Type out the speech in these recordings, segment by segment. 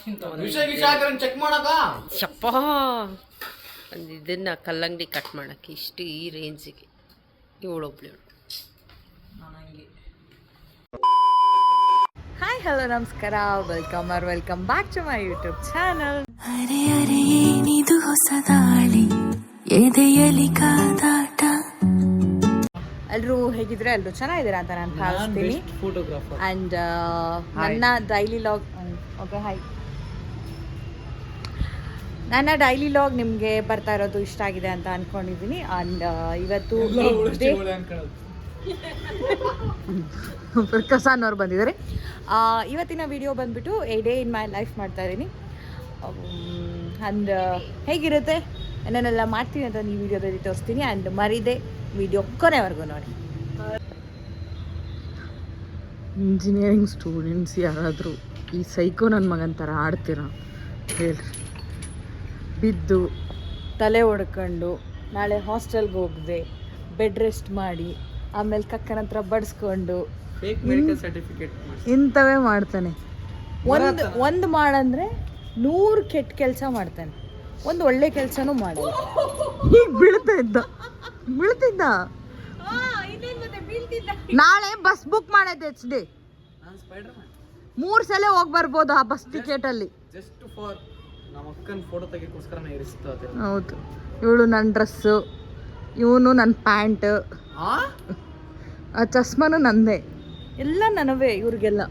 Check ಮಾಡಕ ಚಪ್ಪ ಒಂದು ಇದನ್ನು ಕಲ್ಲಂಗಡಿ ಕಟ್ ಮಾಡೋಕ್ಕೆ ಇಷ್ಟು ಈ ರೇಂಜಿಗೆ ಇವಳೊಬ್ಳು. ಹಾಯ್ ಹಲೋ ನಮಸ್ಕಾರ, welcome back to my YouTube channel. ಅರೆ ಅರೆ ಏನಿದು ಹೊಸ ದಾಳಿ, ಎದೆಯಲಿ ಕಾದಾಟ. ಎಲ್ಲರೂ ಹೇಗಿದ್ರೆ ಎಲ್ಲರೂ ಚೆನ್ನಾಗಿದ್ದೀರಾ ಅಂತ ನಾನು ಭಾವಿಸ್ತೀನಿ. ಆ್ಯಂಡ್ ನನ್ನ ಡೈಲಿ ಲಾಗ್ ಹಾಯ್ ನನ್ನ ಡೈಲಿ ಲಾಗ್ ನಿಮಗೆ ಬರ್ತಾ ಇರೋದು ಇಷ್ಟ ಆಗಿದೆ ಅಂತ ಅಂದ್ಕೊಂಡಿದ್ದೀನಿ. ಆ್ಯಂಡ್ ಇವತ್ತು ಪ್ರಕಾಶ್ ಅವ್ರು ಬಂದಿದ್ದಾರೆ. ಇವತ್ತಿನ ವಿಡಿಯೋ ಬಂದುಬಿಟ್ಟು A day in my life ಮಾಡ್ತಾ ಇದ್ದೀನಿ. ಆ್ಯಂಡ್ ಹೇಗಿರುತ್ತೆ ಏನೇನೆಲ್ಲ ಮಾಡ್ತೀನಿ ಅಂತ ಈ ವಿಡಿಯೋದಲ್ಲಿ ತೋರಿಸ್ತೀನಿ. ಆ್ಯಂಡ್ ಮರಿದೆ ವಿಡಿಯೋ ಕೊನೆವರೆಗೂ ನೋಡಿ. ಇಂಜಿನಿಯರಿಂಗ್ ಸ್ಟೂಡೆಂಟ್ಸ್ ಯಾರಾದರೂ ಈ ಸೈಕೋ ನನ್ನ ಮಗನ ಥರ ಆಡ್ತೀರ ಹೇಳ್ರಿ? ಬಿದ್ದು ತಲೆ ಹೊಡ್ಕೊಂಡು ನಾಳೆ ಹಾಸ್ಟೆಲ್ಗೆ ಹೋಗದೆ ಬೆಡ್ ರೆಸ್ಟ್ ಮಾಡಿ ಆಮೇಲೆ ಕಕ್ಕನ ಹತ್ರ ಬಡಿಸ್ಕೊಂಡು ಇಂಥವೇ ಮಾಡ್ತಾನೆ. ಒಂದು ಮಾಡಂದ್ರೆ 100 ಕೆಟ್ಟ ಕೆಲಸ ಮಾಡ್ತಾನೆ, ಒಂದು ಒಳ್ಳೆ ಕೆಲಸನೂ ಮಾಡಲ್ಲ. ಈಗ ಬೀಳ್ತಿದ್ದ ನಾಳೆ ಬಸ್ ಬುಕ್ ಮಾಡೈತೆ HD 3 ಸಲ ಹೋಗಿ ಬರ್ಬೋದು ಆ ಬಸ್ ಟಿಕೆಟ್ ಅಲ್ಲಿ. ಹೌದು, ಇವಳು ನನ್ನ ಡ್ರೆಸ್ಸು, ಇವನು ನನ್ನ ಪ್ಯಾಂಟ್, ಆ ಚಸ್ಮಾನು ನಂದೇ, ಎಲ್ಲ ನನವೇ ಇವ್ರಿಗೆಲ್ಲ.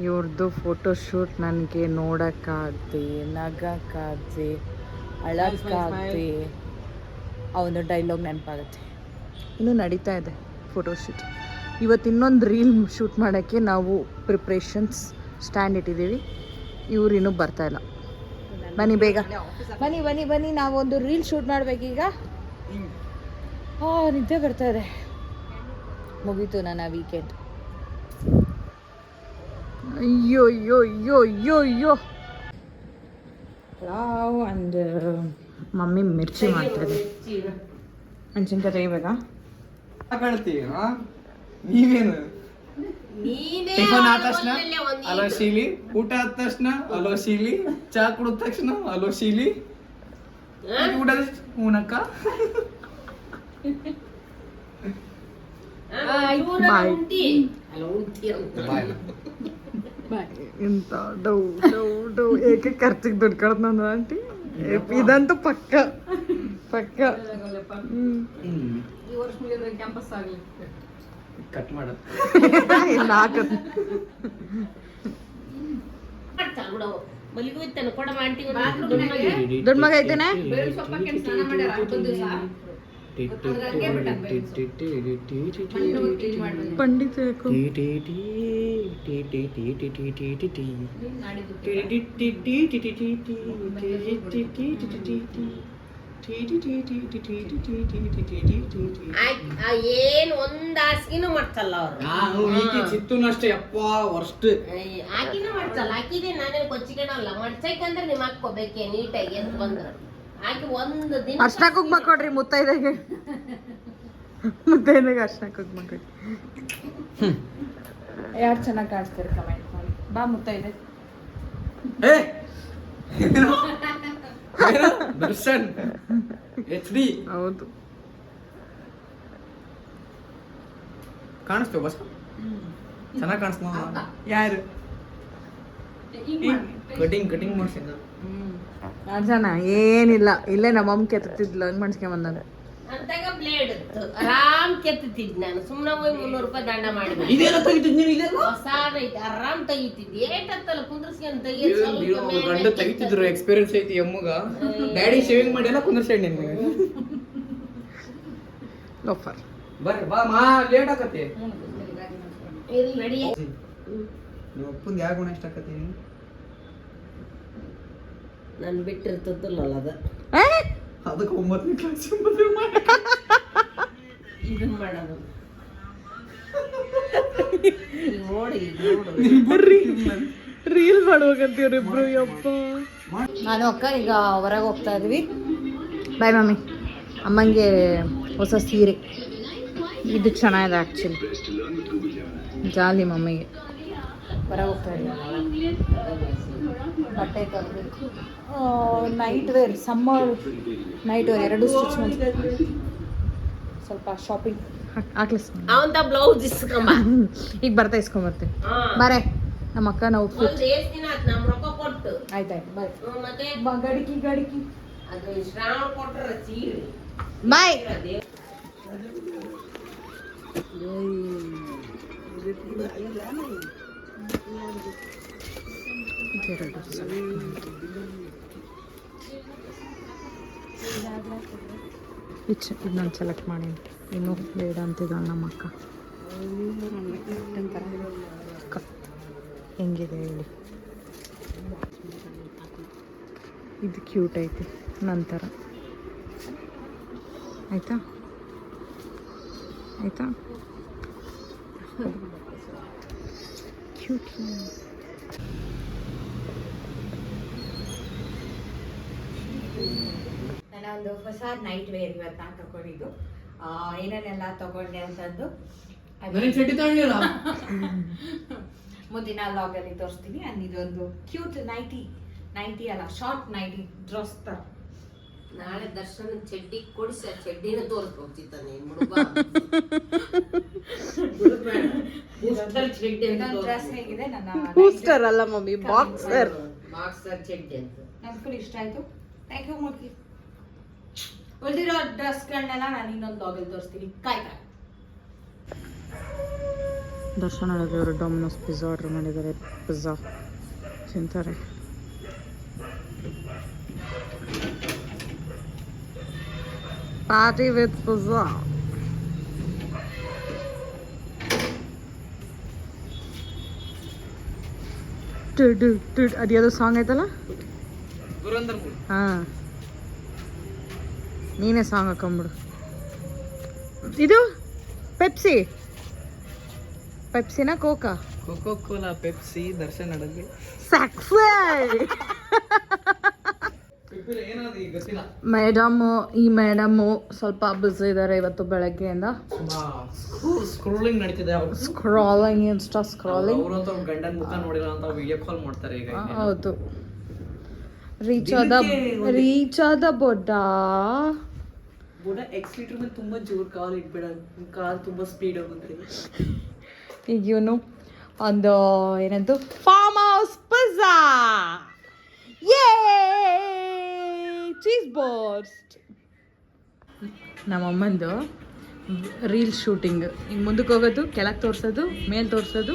ಇವ್ರದ್ದು ಫೋಟೋಶೂಟ್ ನನಗೆ ನೋಡೋಕ್ಕಾಗದೆ, ನಗಕ್ಕಾಗದೆ, ಅಳಕ್ಕಾಗದೆ ಅವನು ಡೈಲಾಗ್ ನೆನಪಾಗುತ್ತೆ. ಇನ್ನೂ ನಡೀತಾ ಇದೆ ಫೋಟೋಶೂಟ್. ಇವತ್ತು ಇನ್ನೊಂದು ರೀಲ್ ಶೂಟ್ ಮಾಡೋಕ್ಕೆ ನಾವು ಪ್ರಿಪ್ರೇಷನ್ಸ್ ಸ್ಟ್ಯಾಂಡ್ ಇಟ್ಟಿದ್ದೀವಿ. ಇವ್ರು ಇನ್ನೂ ಬರ್ತಾಯಿಲ್ಲ. ಬನ್ನಿ ಬೇಗ ಬನ್ನಿ ನಾವೊಂದು ರೀಲ್ ಶೂಟ್ ಮಾಡಬೇಕೀಗ. ನಿದ್ದೆ ಬರ್ತಾ ಇದೆ. ಮುಗೀತು ನನ್ನ ವೀಕೆಂಡ್. ಅಯ್ಯೋ ಪಲಾವ್ ಅಂಡ್ ಮಮ್ಮಿ ಮಿರ್ಚಿ ಮಾಡ್ತಾರೆ. ಮೆಣಸಿನ್ಕಾಯಿ ತೆಗಿಬೇಕಾ? ನೀವೇನು ಟಿಫನ್ ಆದ ತಕ್ಷಣ ಅಲೋ ಶೀಲಿ, ಊಟ ಆದ ತಕ್ಷಣ ಅಲೋ ಶೀಲಿ, ಚಾ ಕುಡಿದ ತಕ್ಷಣ ಅಲೋ ಶೀಲಿ, ಊಟ ಹೂನಕ್ಕ. ಇಂಥ ಡೌ ಏಕೆ ಖರ್ಚಿಗೆ ದುಡ್ಡು ಕಳ್ದ ನಂದು ಆಂಟಿ. ಇದಂತೂ ಪಕ್ಕ ಕಟ್ ಮಾಡ ದೊಡ್ಡ ಮಗ ಐತೇನೆ. ಪಂಡಿತ ಏನ್ ಒಂದ್ ಹಾಸಿಗೆನೂ ಮಾಡ್ಸಲ್ಲ ಅವ್ರು. ಚಿತ್ತೂನು ಅಷ್ಟೇ ಯಪ್ಪ ವರ್ಸ್ಟ್. ಆಕಿನೂ ಮಾಡ್ಸಲ್ಲ. ಆಕಿದೆ ನಾನೇ ಕೊಚ್ಚಿಗೆನಲ್ಲ ಮಾಡ್ಸೈಕಂದ್ರೆ ನಿಮ್ ಹಾಕೋಬೇಕೆ ನೀಟಾಗಿ ಅಂತ ಬಂದ್ರ ಆಕಿ ಒಂದು ದಿನ ಅರ್ಶನ ಕುಂಕುಮ ಕೊಡ್ರಿ ಮುತ್ತೈದೆಗೆ ಅರ್ಶನ ಕುಂಕುಮ ಕೊಡ್ರಿ. ಯಾರು ಚೆನ್ನಾಗಿ ಕಾಣಿಸ್ತಾರೆ ಕಮೆಂಟ್ ಮಾಡಿ. ಬಾ ಮುತ್ತೈದೆ. ದರ್ಶನ್ HD. ಹೌದು, ಕಾಣಿಸ್ತೇವೆ ಬಸ್ ಚೆನ್ನಾಗಿ ಕಾಣಿಸ್ತ. ಯಾರು ಕಟಿಂಗ್ ಮಾಡ್ಸಿದ್ದ? ಅರ್ಜನ ಏನಿಲ್ಲ, ಇಲ್ಲೇ ನಮ್ಮ ಅಮ್ಮ ಕೆತ್ತಿದ್ಲು, ಹಂಗೆ ಮಾಡ್ಸ್ಕೊಂಡ್ ಬಂದ. ಅಂತಾಗ ಬ್ಲೇಡ್ ಇತ್ತು, ಆರಾಮ್ ಕೆತ್ತಿದ್ ನಾನು. ಸುಮ್ನೆ ಹೋಗಿ 300 ರೂಪಾಯಿ ದಂಡ ಮಾಡಿದ್ದೆ. ಇದೇನ ತೆಗಿತಿದ್ ನೀನು? ಇದೆ ಹೊಸಾದ ಐತಿ, ಆರಾಮ್ ತೆಗಿತಿದ್ದಿ. ಏಟತ್ತಲ್ಲ ಕುಂದ್ರಸ್ಕೊಂಡ್ ಗಂಡ ತೆಗಿತಿದ್ರು. ಎಕ್ಸ್ಪೀರಿಯನ್ಸ್ ಐತಿ ಎಮ್ಮಗ. ಡ್ಯಾಡಿ ಶೇವಿಂಗ್ ಮಾಡಿ ಎಲ್ಲ ಕುಂದ್ರಸ್ಕೊಂಡ್ ನಿನ್ಗೆ. ಲೋಫರ್ ಬರ್ರಿ ಬಾ ಮಾ, ಲೇಟ್ ಆಕತಿ. ರೆಡಿ. ನಿಮ್ಮ ಅಪ್ಪಂದು ಯಾವ ಗುಣ ಇಷ್ಟ ಆಕತಿ? ನನ್ ಬಿಟ್ಟಿರ್ತದಲ್ಲ ಅದ, ಅದಕ್ಕೆ 9ನೇ ಕ್ಲಾಸ್ ಇದನ್ ಮಾಡೋದು ನೋಡಿ. ರೀಲ್ ಮಾಡ್ಬೇಕಂತೀವ್ರಿಬ್ರು. ಯಪ್ಪ, ನಾನು ಅಕ್ಕ ಈಗ ಹೊರಗೆ ಹೋಗ್ತಾ ಇದ್ವಿ. Bye mummy. ಅಮ್ಮಂಗೆ ಹೊಸ ಸೀರೆ ಇದು ಚೆನ್ನಾಗಿದೆ ಆ್ಯಕ್ಚುಲಿ. ಜಾಲಿ ಮಮ್ಮಿಗೆ. ಹೊರಗೆ ಹೋಗ್ತಾ ಇದ್ದೀನಿ, ಬಟ್ಟೆ ತರಬೇಕು. Night wear, summer night wear ಎರಡು ಸ್ಟಿಚ್ ಮಾಡಿ ಸ್ವಲ್ಪ ಶಾಪಿಂಗ್ ಹಾಕ್ಲಿಸ್. ಅವಂತ ಬ್ಲೌಸ್ ಇಸ್ಕೊಂಬ. ಈಗ ಬರ್ತಾ ಇಸ್ಕೊಂಬರ್ತೀನಿ. ಬಾರೆ ನಮ್ಮ ಅಕ್ಕನ ಔಟ್ಫಿಟ್. ಒಂದ್ ಏಸ್ ದಿನ ಆತ್ ನಮ್ ರೊಕ್ಕ ಕೊಟ್ಟು. ಆಯ್ತಾಯ್ತು ಬಾಯ್. ಮತ್ತೆ ಗಡಿಕಿ ಅದು ಶ್ರಾವಣ ಕೊಟ್ರ ಸೀರೆ ಬಾಯ್. ಇದು ನಾನು ಸೆಲೆಕ್ಟ್ ಮಾಡೀನಿ, ಇನ್ನೂ ಬೇಡ ಅಂತಿದ್ದಾಳೆ ನಮ್ಮ ಅಕ್ಕ. ಹೆಂಗಿದೆ ಹೇಳಿ, ಇದು ಕ್ಯೂಟ್ ಐತಿ. ನಂತರ ಆಯಿತಾ ಆಯಿತಾ ಕ್ಯೂಟ್. ನನ್ನ ಒಂದು ಹೊಸ ನೈಟ್ ವೇರ್ ಇವತ್ತು ನಾನು ತಗೊಂಡಿದ್ದು. ಏನೇನೆಲ್ಲ ತಗೊಂಡೆ ಅಂತಂದು ಮುಂದಿನ ಲಾಗಲ್ಲಿ ತೋರಿಸ್ತೀನಿ. ಅಂಡ್ ಇದೊಂದು ಕ್ಯೂಟ್ ನೈಟಿ ಅಲ್ಲ, ಶಾರ್ಟ್ ನೈಟಿ ಡ್ರೆಸ್ ತರ. ನಾಳೆ ದರ್ಶನ ಚಡ್ಡಿ ಕೊಡಿಸಿ ಆ ಚಡ್ಡಿನ ತೋರಿಸ್ಬೋಗ್ತಿತ್ತ ನೀನ್ ಮುಡುಗ. ಡ್ರೆಸ್ ಹೇಗಿದೆ ನನ್ನ ಬೂಸ್ಟರ್ ಅಲ್ಲ ಮಮ್ಮಿ, ಬಾಕ್ಸರ್. ಬಾಕ್ಸರ್ ಚಡ್ಡಿ ಅಂತ ನಂಗೆ ಫುಲ್ ಇಷ್ಟ ಆಯ್ತು. ಥ್ಯಾಂಕ್ ಯು ಮುಡ್ಕಿ. ಉಳಿದಿರೋ ಡ್ರೆಸ್ಗಳನ್ನೆಲ್ಲ ನಾನು ಇನ್ನೊಂದು ಲಾಗಲ್ಲಿ ತೋರಿಸ್ತೀನಿ. ಕಾಯ್ ದರ್ಶನ ಅವರು ಡೊಮಿನೋಸ್ ಪಿಜ್ಜಾ ಆರ್ಡರ್ ಮಾಡಿದ್ದಾರೆ. ಪಿಜ್ಜಾ ತಿಂತಾರೆ. Party with pizza. ಅದು ಯಾವುದೋ ಸಾಂಗ್ ಐತಲ್ಲ, ಹಾಂ ನೀನೇ ಸಾಂಗ್ ಹಾಕೊಂಬಿಡು. ಇದು ಪೆಪ್ಸಿನ Coca? Coca Cola, Pepsi, Darshan ಅಡಗಿ ಈ ಮೇಡಮ್ ಸ್ವಲ್ಪ ಬಿಸಿ ಇದ್ದಾರೆ ಇವತ್ತು ಬೆಳಗ್ಗೆಯಿಂದ. ಸ್ಕ್ರೋಲಿಂಗ್ ನಡೀತಿದೆ, ಸ್ಕ್ರಾಲಿಂಗ್, ಇನ್ಸ್ಟಾ ಸ್ಕ್ರಾಲಿಂಗ್. ಅವರಂತ ಗಂಡನ ಮುಖ ನೋಡಿಲ್ಲ ಅಂತ ವಿಡಿಯೋ ಕಾಲ್ ಮಾಡ್ತಾರೆ ಈಗ. ಹೌದು, ರೀಚ್ ಆದ ಬೊಡ್ಡ ಎಕ್ಸ್ಲೀಟರ್ ಮೇಲೆ ತುಂಬಾ ಜೋರ್ ಕಾಲ್ ಇಟ್ಬೇಡ, ಕಾಲ್ ತುಂಬಾ ಸ್ಪೀಡ್ ಆಗುತ್ತೆ. ಈಗ ಇವನು ಒಂದು ಏನಂತು ಫಾರ್ಮ್ ಹೌಸ್ ಪಿಜ್ಜಾ, ಯೇ ಚೀಸ್ ಬರ್ಸ್ಟ್. ನಮ್ಮಮ್ಮಂದು ರೀಲ್ ಶೂಟಿಂಗ್. ಹಿಂಗೆ ಮುಂದಕ್ಕೆ ಹೋಗೋದು, ಕೆಳಗೆ ತೋರಿಸೋದು, ಮೇಲೆ ತೋರಿಸೋದು,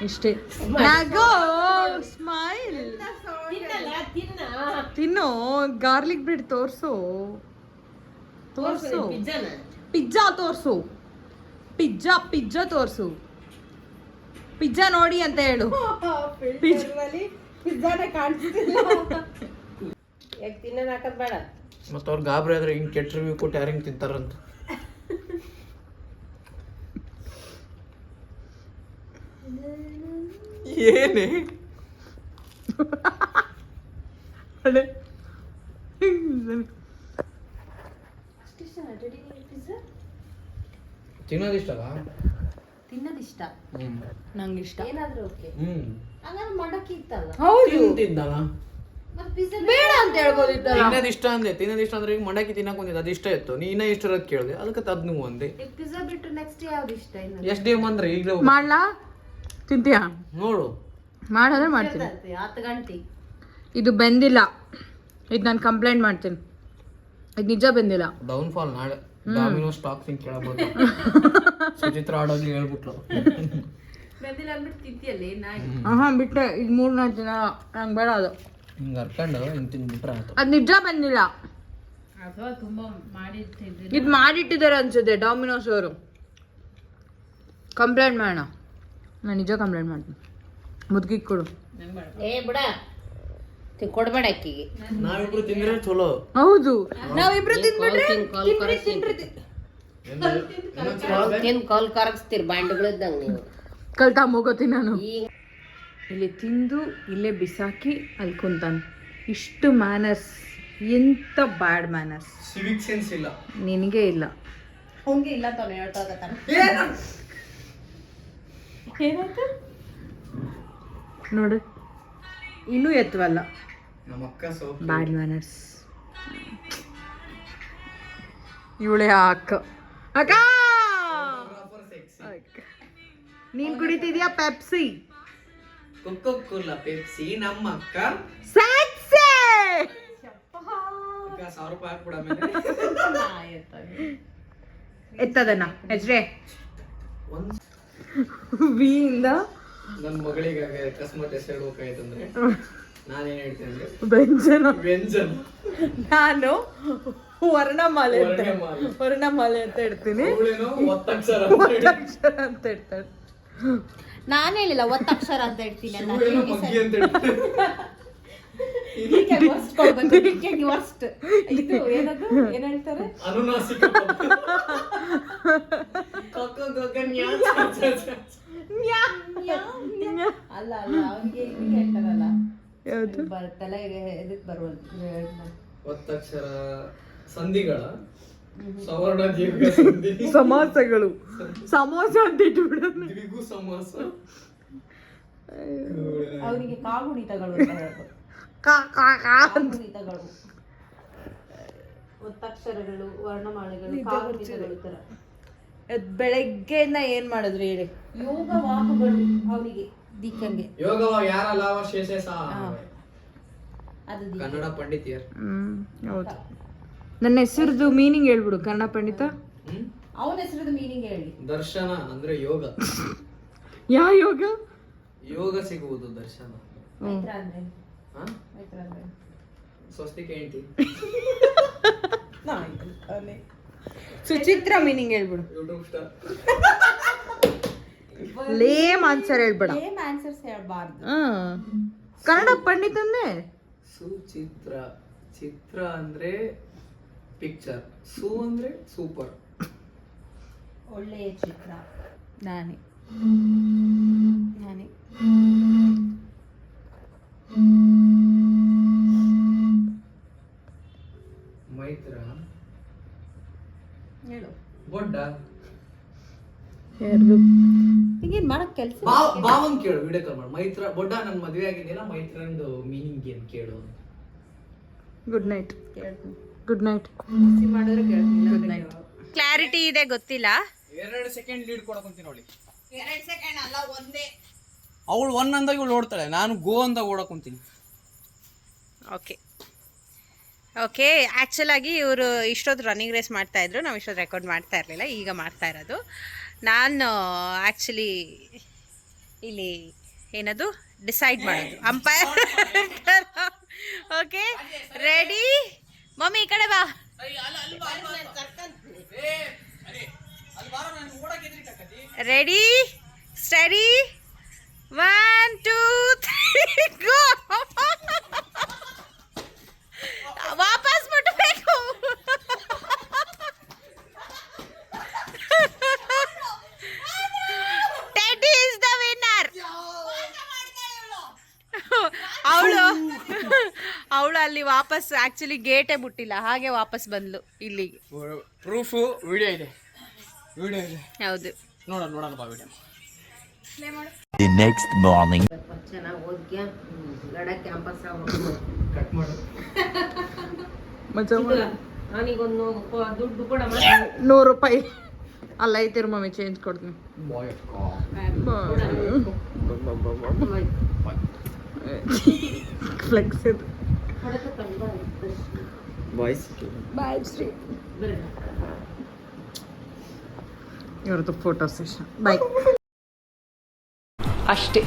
ಇಷ್ಟೇ. ಸ್ಮೈಲ್ ತಿನ್ನು, ಗಾರ್ಲಿಕ್ ಬ್ರೆಡ್ ತೋರಿಸು, ಪಿಜ್ಜಾ ತೋರಿಸು, ಪಿಜ್ಜಾ ತೋರಿಸು, ಪಿಜ್ಜಾ ನೋಡಿ ಅಂತ ಹೇಳು. ಪಿಜ್ಜಾನೇ ಕಾಣಿಸ್ತಿಲ್ಲ. ಯಾಕೆ ತಿನ್ನೋದು ಹಾಕೋದ್ ಬೇಡ. ಮತ್ತು ಅವ್ರು ಗಾಬರಿ ಆದ್ರೆ ಹಿಂಗೆ ಕೆಟ್ಟ ರಿವ್ಯೂ ಕೊಟ್ಟು ಯಾರು ಹಿಂಗೆ ತಿಂತಾರಂತ. ಏನೇ ತಿನ್ನೋದಿಷ್ಟಲ್ಲ, ತಿನ್ನೋದಿಷ್ಟ ನಂಗೆ ಇಷ್ಟ. ಏನಾದ್ರೂ ಓಕೆ. ಹಂಗಾದ್ರೆ ಮಾಡಕ್ಕೆ ಇತ್ತಲ್ಲ. ಹೌದು, ತಿಂತಿದ್ದಲ್ಲ, ಮತ್ತೆ ಪಿಜ್ಜಾ ಬೇಡ ಅಂತ ಹೇಳ್ಬೋದಿತ್ತಲ್ಲ. ತಿನ್ನೋದಿಷ್ಟ ಅಂದೆ. ತಿನ್ನೋದಿಷ್ಟ ಅಂದ್ರೆ ಈಗ ಮಂಡಕ್ಕಿ ತಿನ್ನಕ್ ಬಂದಿದ್ದು ಅದು ಇಷ್ಟ ಇತ್ತು, ನೀನ ಇಷ್ಟ ಇರೋದು ಕೇಳಿದೆ, ಅದಕ್ಕೆ ಅದ್ ನೀವು ಒಂದೇ. ಪಿಜ್ಜಾ ಬಿಟ್ಟು ನೆಕ್ಸ್ಟ್ ಯಾವ್ದು ಇಷ್ಟ ಇನ್ನು? ಎಷ್ಟು ಡೇ ಬಂದ್ರೆ ಈಗಲೇ ಮಾಡ್ಲಾ? ತಿಂತೀಯಾ? ನೋಡು, ಮಾಡಿದ್ರೆ ಮಾಡ್ತೀನಿ. 10 ಗಂಟೆ ಇದು ಬೆಂದಿಲ್ಲ, ಇದು ನಾನು ಕಂಪ್ಲೇಂಟ್ ಮಾಡ್ತೀನಿ. ಇದು ನಿಜ ಬೆಂದಿಲ್ಲ. ಡೌನ್ ಫಾಲ್ ನಾಳೆ ಡಾಮಿನೋ ಸ್ಟಾಕ್ ಸಿಂಗ್ ಕೇಳಬಹುದು. ಸುಚಿತ್ರ ಆಡೋಗ್ಲಿ ಹೇಳ್ಬಿಟ್ಲು. ಬೆಂದಿಲ್ಲ ಅಂದ್ಬಿಟ್ಟು ತಿಂತಿಯಲ್ಲ ನಾಯಿ. ಬಿಟ್ಟೆ. ಈಗ 3-4 ದಿನ ನಂಗೆ ಬೇಡ ಅದು. ಹಿಂಗೆ ಹರ್ಕೊಂಡು ಹಿಂಗೆ ತಿಂದ್ಬಿಟ್ರೆ ಆಯ್ತು. ಅದು ನಿಜ ಬಂದಿಲ್ಲ, ಅಥವಾ ತುಂಬಾ ಮಾಡಿಟ್ಟಿದ್ರೆ. ಇದು ಮಾಡಿಟ್ಟಿದ್ದಾರೆ ಅನ್ಸುತ್ತೆ ಡಾಮಿನೋಸ್ ಅವರು. ಕಂಪ್ಲೇಂಟ್ ಮಾಡೋಣ, ನಾನು ನಿಜ ಕಂಪ್ಲೇಂಟ್ ಮಾಡ್ತೀನಿ. ಮುದುಕಿಗೆ ಕೊಡು. ಏ ಬಿಡ, ಕೊಡ್ಬೇಡ ಅಕ್ಕಿಗೆ. ನಾವಿಬ್ರು ತಿಂದ್ರೆ ಚಲೋ. ಹೌದು, ನಾವಿಬ್ರು ತಿಂದ್ಬಿಟ್ರೆ ತಿಂದು ಕಾಲ್ ಕರಗಿಸ್ತೀರಿ ಬಾಂಡೆಗಳಿದ್ದಂಗೆ ನೀವು. ಕಲ್ತಾ ಹೋಗೋತೀನಿ ನಾನು. ಇಲ್ಲಿ ತಿಂದು ಇಲ್ಲೇ ಬಿಸಾಕಿ ಅಲ್ಲಿ ಕುಂತಾನೆ. ಇಷ್ಟು ಮ್ಯಾನರ್ಸ್, ಎಂತ ಬ್ಯಾಡ್ ಮ್ಯಾನರ್ಸ್. ಸಿವಿಕ್ ಸೆನ್ಸ್ ಇಲ್ಲ ನಿನಗೆ ಇಲ್ಲ. ಹಂಗೆ ಇಲ್ಲ ತಾನೆ ಹೇಳ್ತಾ ಏನಾಯ್ತು ನೋಡು, ಇನ್ನೂ ಎತ್ತವಲ್ಲ. ನಮ್ಮ ಅಕ್ಕ ಸೋಪ್ ಬ್ಯಾಡ್ ಮ್ಯಾನರ್ಸ್. ಇವಳೆ ಅಕ್ಕ. ಅಕ್ಕ ನೀನ್ ಕುಡಿತಿದ್ಯಾ ಪೆಪ್ಸಿ? ಕೊಕ್ಕೋ ಕೋಲಾ ಪೆಪ್ಸಿ ನಮ್ಮ ಅಕ್ಕ. ಸ್ಯಾಕ್ಸೆ ಅಕ್ಕ 1000 ರೂಪಾಯಿ ಹಾಕ್ಬಿಡ ಮೇಲೆ ಎತ್ತದನ್ನ ಹೆಜ್ರೆ ಒಂದ್ ವಿಯಿಂದ ನನ್ನ ಮಗಳಿಗೆ ಅಕಸ್ಮಾತ್ ಹೆಸರು ಹೋಗಾಯ್ತಂದ್ರೆ ನಾನೇನ್ ಹೇಳ್ತೇನೆ ಅಂದ್ರೆ ವ್ಯಂಜನ. ವ್ಯಂಜನ. ನಾನು ವರ್ಣಮಾಲೆ ಅಂತ ವರ್ಣಮಾಲೆ. ವರ್ಣಮಾಲೆ ಅಂತ ಇಡ್ತೀನಿ. ಅವಳೇನೋ ಒತ್ತಕ್ಷರ ಒತ್ತಕ್ಷರ ಅಂತ ಇಡ್ತಾಳೆ. ನಾನು ಹೇಳಿಲ್ಲ ಒತ್ತಕ್ಷರ ಅಂತ ಇಡ್ತೀನಿ ಅಲ್ಲ. ಶಿವನೇನೋ ಮಗ್ಗಿ ಅಂತ ಹೇಳ್ತಾರೆ. ವರ್ಸ್ಟ್ ಇದು ಏನದು ಏನ್ ಹೇಳ್ತಾರೆ? ಅನುನಾಸಿಕ ಕೊಕ್ಕೋ ಗೊಗನ್ಯಾ ಅಲ್ಲ ಅಲ್ಲ ಅವ್ನಿಗೆ ಇದಕ್ಕೆ ಹೇಳ್ತಾರಲ್ಲ ಯಾವುದು? ತಲೆಗೆ ಇದಕ್ಕೆ ಬರುವಂತ ಒತ್ತಕ್ಷರ ಸಂಧಿಗಳ ಸವರ್ಣ ದೀರ್ಘ ಸಂಧಿ ಸಮಾಸಗಳು. ಸಮಾಸ ಅಂತ ಇಟ್ಬಿಡ. ದ್ವಿಗು ಸಮಾಸ. ಅವನಿಗೆ ಕಾಗುಣಿತಗಳು ಕಾಗುಣಿತಗಳು, ಒತ್ತಕ್ಷರಗಳು, ವರ್ಣಮಾಲೆಗಳು, ಕಾಗುಣಿತಗಳು ತರ. ಬೆಳಗ್ಗೆಯಿಂದ ಏನ್ ಮಾಡಿದ್ರಿ ಹೇಳಿ? ಯೋಗವಾಹಗಳು ಅವನಿಗೆ ದೀಕಂಗೆ. ಯೋಗವ ಯಾರ ಲಾವ ಶೇಷ ಅದು ಕನ್ನಡ ಪಂಡಿತಿಯರ್. ಹೌದು. ನನ್ನ ಹೆಸರದು ಮೀನಿಂಗ್ ಹೇಳ್ಬಿಡು ಕನ್ನಡ ಪಂಡಿತ. ಅವನ ಹೆಸರದ ಮೀನಿಂಗ್ ಹೇಳಿ. ದರ್ಶನ ಅಂದ್ರೆ ಯೋಗ. ಯಾವ ಯೋಗ? ಯೋಗ ಸಿಗುವುದು ದರ್ಶನ. ಮೈತ್ರ ಅಂದ್ರೆ ಹಾ? ಮೈತ್ರ ಅಂದ್ರೆ ಸ್ವಸ್ತಿಕ ಹೆಂಡತಿ. ಸುಚಿತ್ರ ಮೀನಿಂಗ್ ಹೇಳ್ಬಿಡು. YouTube star. ಲೇಮ್ ಆನ್ಸರ್ ಹೇಳ್ಬೇಡ. ಸೇಮ್ ಆನ್ಸರ್ಸ್ ಹೇಳಬಾರ್ದು. ಕನ್ನಡ ಪಂಡಿತ ಅಂದೆ. ಸುಚಿತ್ರ. ಚಿತ್ರ ಅಂದ್ರೆ ಪಿಕ್ಚರ್. ಸು ಅಂದ್ರೆ ಸೂಪರ್. ಒಳ್ಳೆಯ ಚಿತ್ರ. ನಾನೇ ಮೈತ್ರ. ಹೇಳು. ಬೊಡ್ಡ. ಯಾರ್ದು? ಈಗೇನ್ ಮಾಡಕ್ ಕೆಲಸ? ಬಾವನ್ ಕೇಳು, ವಿಡಿಯೋ ಕಾಲ್ ಮಾಡು. ಮೈತ್ರ ಬೊಡ್ಡ ನನ್ ಮದ್ವೆ ಆಗಿದ್ದೀನ, ಮೈತ್ರಂದು ಮೀನಿಂಗ್ ಏನ್ ಕೇಳು. Good night. ಕೇಳ್ತೀನಿ. Good night. ಮಾಡಿದ್ರೆ ಕೇಳ್ತೀನಿ. Good night. ಕ್ಲಾರಿಟಿ ಇದೆ ಗೊತ್ತಿಲ್ಲ. 2 ಸೆಕೆಂಡ್ ಲೀಡ್ ಕೊಡಕಂತೀನಿ ನೋಡಿ. 2 ಸೆಕೆಂಡ್ ಅಲ್ಲ, ಒಂದೇ. ಅವಳು 1 ಅಂದಾಗ ಇವಳು ಓಡ್ತಾಳೆ, ನಾನು ಗೋ ಅಂದಾಗ ಓಡಕೊಂತೀನಿ. Okay okay. ಆ್ಯಕ್ಚುಲಾಗಿ ಇವರು ಇಷ್ಟೊತ್ತು ರನ್ನಿಂಗ್ ರೇಸ್ ಮಾಡ್ತಾಯಿದ್ರು, ನಾವು ಇಷ್ಟೊತ್ತು ರೆಕಾರ್ಡ್ ಮಾಡ್ತಾ ಇರಲಿಲ್ಲ, ಈಗ ಮಾಡ್ತಾ ಇರೋದು. ನಾನು ಆ್ಯಕ್ಚುಲಿ ಇಲ್ಲಿ ಏನದು ಡಿಸೈಡ್ ಮಾಡೋದು, ಅಂಪೈರ್. ಓಕೆ ರೆಡಿ ಮಮ್ಮಿ, ಈ ಕಡೆ ಬಾ. ರೆಡಿ ಸ್ಟಡಿ 1 2 3 ಗೋ. ವಾಪಸ್ ಮುಟ್ಟಬೇಕು. Teddy is the winner. ಅವಳು ಅಲ್ಲಿ ವಾಪಸ್ ಆಕ್ಚುಲಿ ಗೇಟೇ ಮುಟ್ಟಿಲ್ಲ, ಹಾಗೆ ವಾಪಸ್ ಬಂದ್ಲು ಇಲ್ಲಿಗೆ. ಪ್ರೂಫು ವಿಡಿಯೋ ಇದೆ. ಹೌದು, ನೋಡೋಣ ಬಾ ವಿಡಿಯೋ. The next morning. ಚೆನ್ನಾಗಿ ಓದ್ಕ್ಯಾ ಗಡ ಕ್ಯಾಂಪಸ್ ಕಟ್ ಮಾಡು. ಅವನಿಗೊಂದು ದುಡ್ಡು ಕೂಡ 100 ರೂಪಾಯಿ ಅಲ್ಲ ಐತಿರು ಮಮ್ಮಿ, ಚೇಂಜ್ ಕೊಡ್ತೀನಿ. ಫ್ಲೆಕ್ಸ್ ಇದು. ಬಾಯ್ಸ್ ಬಾಯ್ ಶ್ರೀ. ಇವ್ರದ್ದು ಫೋಟೋ ಸೆಷನ್. ಬಾಯ್. ಅಷ್ಟೇ.